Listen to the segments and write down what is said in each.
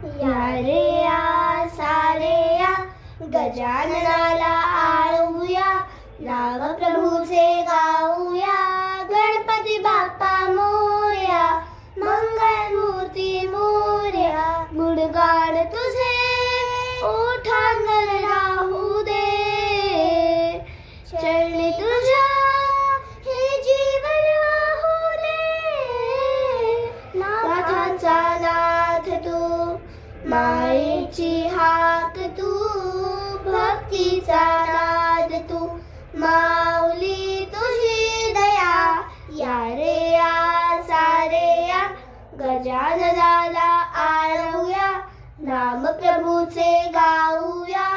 या रे या सारे या गजाननाला आळूया, नाव प्रभूचे गाऊया, गणपती बाप्पा मोरया, मंगल मूर्ती मोरया. गुणगान तुझे ओठांवर राहू दे, चरणी तुझ्या हे जीवन वाहू दे. नाथांचा नाथ तू, मायेची हाक तू, भक्तीचा नाद तू, माऊली तुझी दया. या रे या सारे या गजाननाला आळूया, नाम प्रभूचे गाऊया,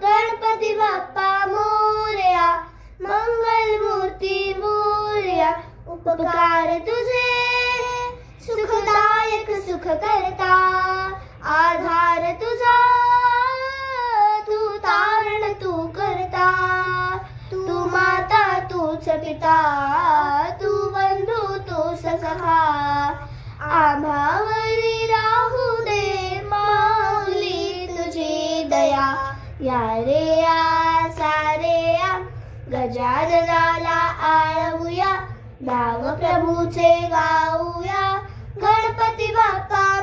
गणपती बाप्पा मोरया, मंगल मूर्ती मोरया. उपकार तुझे सुखदायक सुख करता, आधार तुझा तू तारण तू करता. तू माता तूच पिता, तू बंधू तू सखा, आम्हावरी राहू दे माऊली तुझी दया. या रे या सारे या गजाननाला आळूया, नाव प्रभूचे गाऊया, गणपती बाप्पा